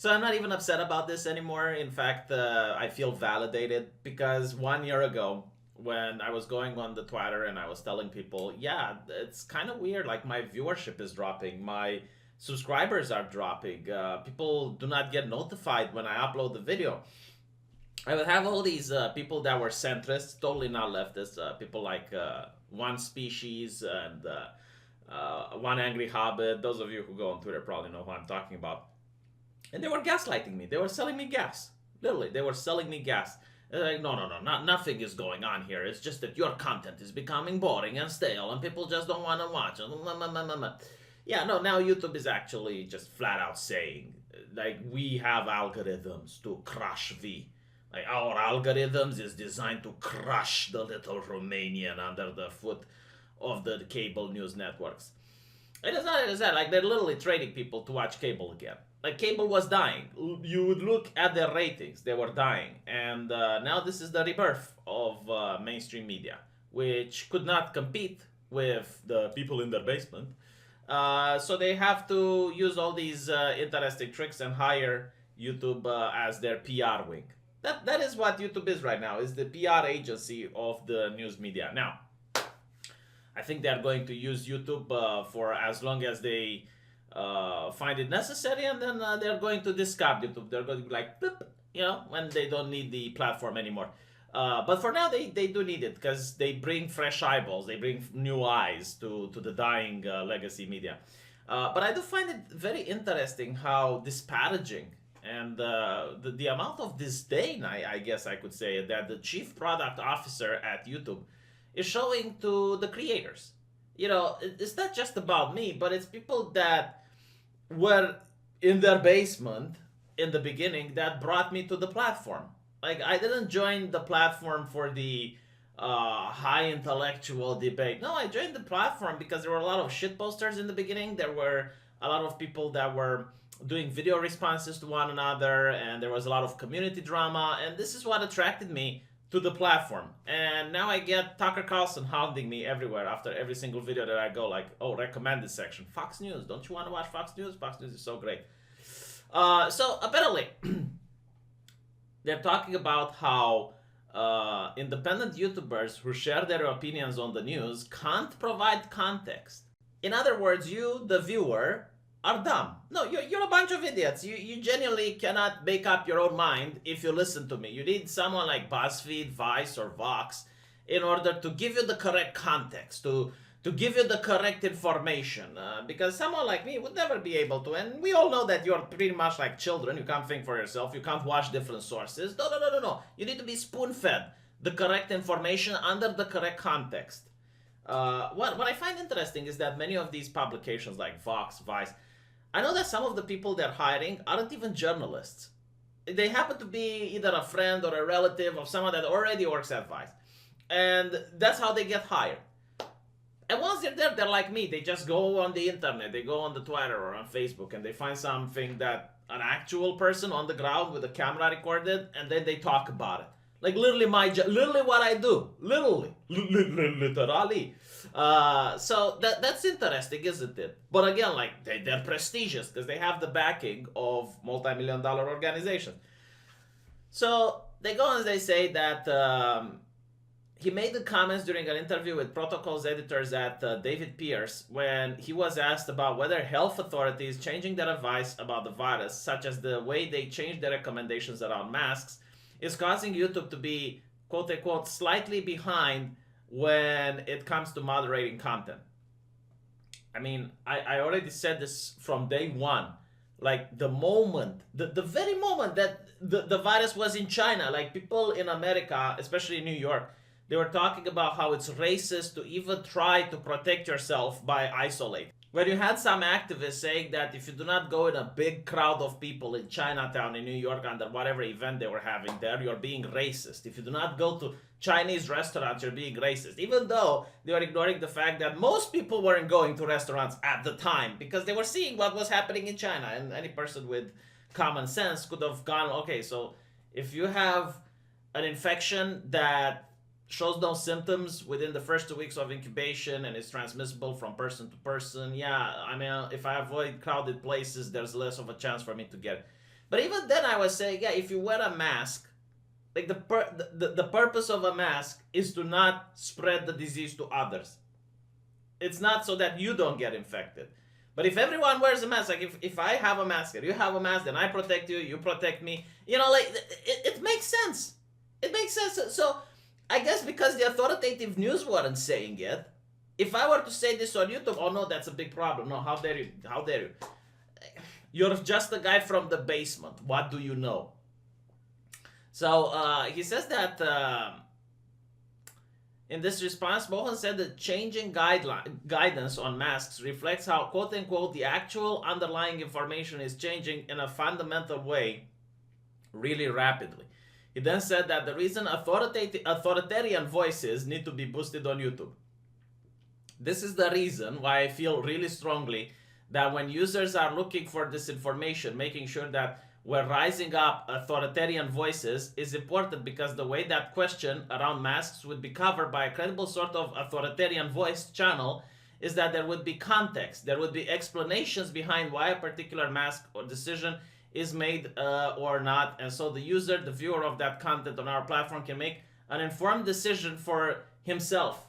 So I'm not even upset about this anymore. In fact, I feel validated because 1 year ago, when I was going on the Twitter and I was telling people, yeah, it's kind of weird. Like my viewership is dropping, my subscribers are dropping. People do not get notified when I upload the video. I would have all these people that were centrists, totally not leftists. People like One Species and One Angry Hobbit. Those of you who go on Twitter probably know who I'm talking about. And they were gaslighting me. They were selling me gas. Literally, they were selling me gas. They're like, no, no, no, nothing is going on here. It's just that your content is becoming boring and stale, and people just don't want to watch it. Yeah, no, now YouTube is actually just flat out saying, like, we have algorithms to crush V. Like, our algorithms is designed to crush the little Romanian under the foot of the cable news networks. It is not, it is that. Like, they're literally trading people to watch cable again. Like, cable was dying. You would look at their ratings, they were dying. And now this is the rebirth of mainstream media, which could not compete with the people in their basement. So they have to use all these interesting tricks and hire YouTube as their PR wing. That is what YouTube is right now, is the PR agency of the news media. Now, I think they're going to use YouTube for as long as they find it necessary, and then they're going to discard YouTube. They're going to be like, boop, when they don't need the platform anymore. But for now, they do need it because they bring fresh eyeballs, they bring new eyes to the dying legacy media. But I do find it very interesting how disparaging and the amount of disdain, I guess I could say, that the chief product officer at YouTube is showing to the creators. It's not just about me, but it's people that were in their basement in the beginning that brought me to the platform. Like, I didn't join the platform for the high intellectual debate. No, I joined the platform because there were a lot of shit posters in the beginning. There were a lot of people that were doing video responses to one another, and there was a lot of community drama, and this is what attracted me to the platform. And now I get Tucker Carlson hounding me everywhere after every single video that I go, like, oh, recommended section, Fox News, don't you want to watch Fox News? Fox News is so great. So apparently they're talking about how independent YouTubers who share their opinions on the news can't provide context. In other words, you, the viewer, are dumb. No, you're a bunch of idiots. You genuinely cannot make up your own mind if you listen to me. You need someone like BuzzFeed, Vice, or Vox in order to give you the correct context, to give you the correct information. Because someone like me would never be able to. And we all know that you're pretty much like children. You can't think for yourself. You can't watch different sources. No. You need to be spoon-fed the correct information under the correct context. What I find interesting is that many of these publications like Vox, Vice, I know that some of the people they're hiring aren't even journalists. They happen to be either a friend or a relative of someone that already works at Vice. And that's how they get hired. And once they're there, they're like me. They just go on the internet, they go on the Twitter or on Facebook, and they find something that an actual person on the ground with a camera recorded, and then they talk about it. Like literally literally what I do. Literally. So that's interesting, isn't it? But again, like they're prestigious because they have the backing of multi-million-dollar organizations. So they go and they say that he made the comments during an interview with Protocol's editors at David Pierce when he was asked about whether health authorities changing their advice about the virus, such as the way they changed their recommendations around masks, is causing YouTube to be, quote-unquote, slightly behind when it comes to moderating content. I mean, I already said this from day one. Like, the very moment that the virus was in China, like, people in America, especially in New York, they were talking about how it's racist to even try to protect yourself by isolating. When you had some activists saying that if you do not go in a big crowd of people in Chinatown in New York under whatever event they were having there, you're being racist. If you do not go to Chinese restaurants, you're being racist. Even though they were ignoring the fact that most people weren't going to restaurants at the time because they were seeing what was happening in China. And any person with common sense could have gone, okay, so if you have an infection that shows no symptoms within the first 2 weeks of incubation and is transmissible from person to person, yeah, I mean, if I avoid crowded places, there's less of a chance for me to get it. But even then, I was saying, yeah, if you wear a mask, like the purpose of a mask is to not spread the disease to others. It's not so that you don't get infected. But if everyone wears a mask, like if I have a mask and you have a mask, then I protect you, you protect me. You know, like it makes sense. It makes sense. So I guess because the authoritative news weren't saying it, if I were to say this on YouTube, oh no, that's a big problem. No, how dare you? How dare you? You're just a guy from the basement. What do you know? So he says that in this response, Mohan said that changing guidance on masks reflects how, quote unquote, the actual underlying information is changing in a fundamental way really rapidly. He then said that the reason authoritarian voices need to be boosted on YouTube. This is the reason why I feel really strongly that when users are looking for this information, making sure that we're rising up authoritarian voices is important, because the way that question around masks would be covered by a credible sort of authoritarian voice channel is that there would be context, there would be explanations behind why a particular mask or decision is made or not, and so the user, the viewer of that content on our platform can make an informed decision for himself.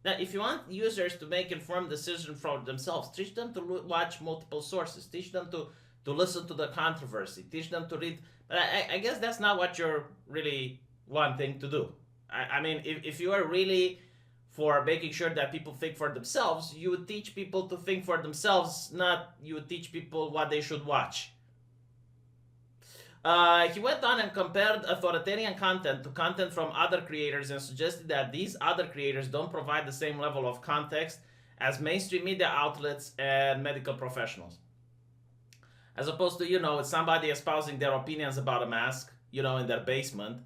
Now, if you want users to make informed decisions for themselves, teach them to watch multiple sources, teach them to listen to the controversy, teach them to read. But I guess that's not what you're really wanting to do. I mean, if you are really for making sure that people think for themselves, you would teach people to think for themselves, not you would teach people what they should watch. He went on and compared authoritarian content to content from other creators and suggested that these other creators don't provide the same level of context as mainstream media outlets and medical professionals. As opposed to, it's somebody espousing their opinions about a mask, in their basement.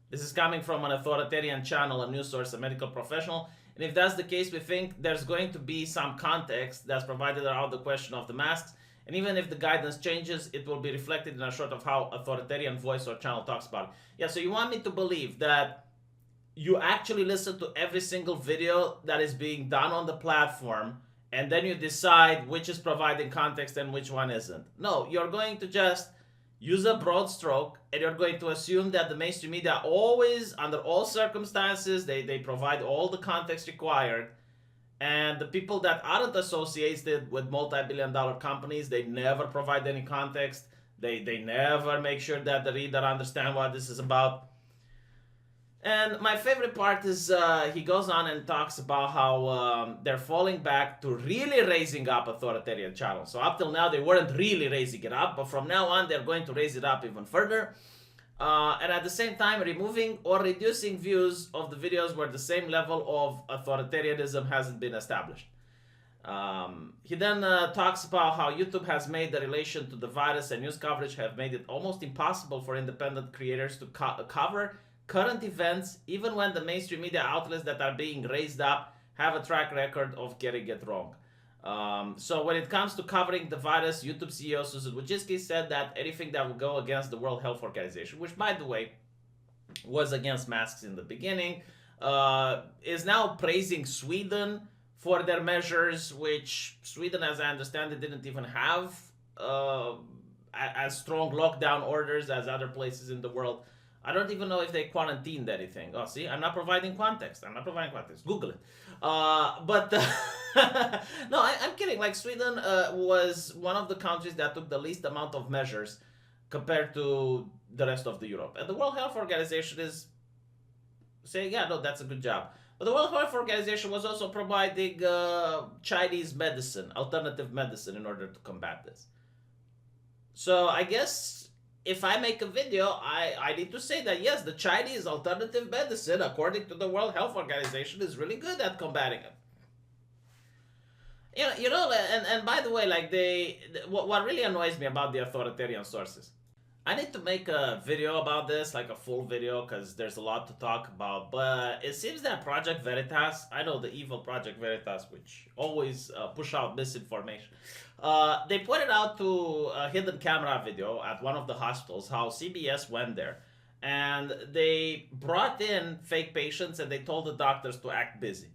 This is coming from an authoritarian channel, a news source, a medical professional. And if that's the case, we think there's going to be some context that's provided around the question of the masks. And even if the guidance changes, it will be reflected in a sort of how authoritarian voice or channel talks about it. Yeah, so you want me to believe that you actually listen to every single video that is being done on the platform, and then you decide which is providing context and which one isn't. No, you're going to just use a broad stroke, and you're going to assume that the mainstream media always, under all circumstances, they provide all the context required. And the people that aren't associated with multi-billion-dollar companies, they never provide any context. They never make sure that the reader understands what this is about. And my favorite part is he goes on and talks about how they're falling back to really raising up authoritarian channels. So up till now, they weren't really raising it up, but from now on, they're going to raise it up even further. And at the same time, removing or reducing views of the videos where the same level of authoritarianism hasn't been established. He then talks about how YouTube has made the relation to the virus and news coverage have made it almost impossible for independent creators to cover current events, even when the mainstream media outlets that are being raised up have a track record of getting it wrong. So when it comes to covering the virus, YouTube CEO Susan Wojcicki said that anything that will go against the World Health Organization, which by the way was against masks in the beginning, is now praising Sweden for their measures, which Sweden, as I understand it, didn't even have as strong lockdown orders as other places in the world. I don't even know if they quarantined anything. Oh, see, I'm not providing context. Google it. But no, I'm kidding. Like Sweden was one of the countries that took the least amount of measures compared to the rest of the Europe. And the World Health Organization is saying, yeah, no, that's a good job. But the World Health Organization was also providing Chinese medicine, alternative medicine, in order to combat this. So I guess if I make a video, I need to say that, yes, the Chinese alternative medicine, according to the World Health Organization, is really good at combating it. And by the way, like what really annoys me about the authoritarian sources, I need to make a video about this, like a full video, because there's a lot to talk about. But it seems that Project Veritas, I know the evil Project Veritas, which always push out misinformation. They pointed out to a hidden camera video at one of the hospitals how CBS went there. And they brought in fake patients and they told the doctors to act busy.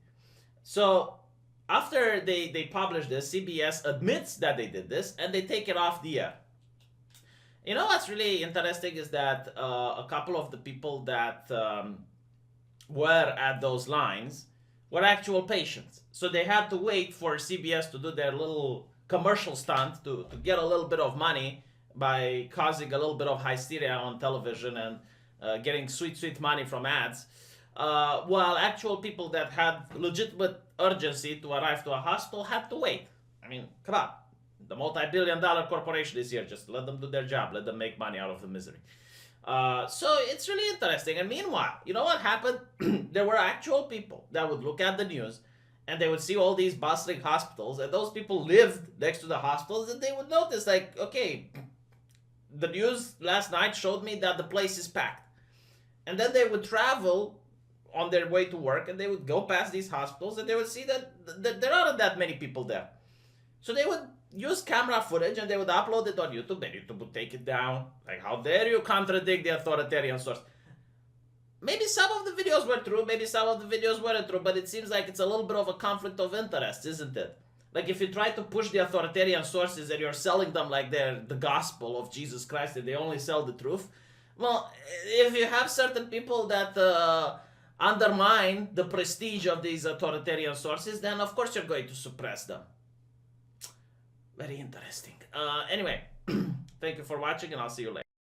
So after they publish this, CBS admits that they did this and they take it off the air. You know what's really interesting is that a couple of the people that were at those lines were actual patients. So they had to wait for CBS to do their little commercial stunt to get a little bit of money by causing a little bit of hysteria on television and getting sweet, sweet money from ads. While actual people that had legitimate urgency to arrive to a hospital had to wait. I mean, come on. The multi-billion-dollar corporation is here. Just let them do their job. Let them make money out of the misery. So it's really interesting. And meanwhile, you know what happened? There were actual people that would look at the news and they would see all these bustling hospitals, and those people lived next to the hospitals, and they would notice, like, okay, the news last night showed me that the place is packed. And then they would travel on their way to work and they would go past these hospitals and they would see that there aren't that many people there. So they would use camera footage and they would upload it on YouTube, and YouTube would take it down. Like, how dare you contradict the authoritarian source? Maybe some of the videos were true, maybe some of the videos weren't true, but it seems like it's a little bit of a conflict of interest, isn't it? Like, if you try to push the authoritarian sources and you're selling them like they're the gospel of Jesus Christ and they only sell the truth, well, if you have certain people that undermine the prestige of these authoritarian sources, then of course you're going to suppress them. Very interesting. Anyway, thank you for watching, and I'll see you later.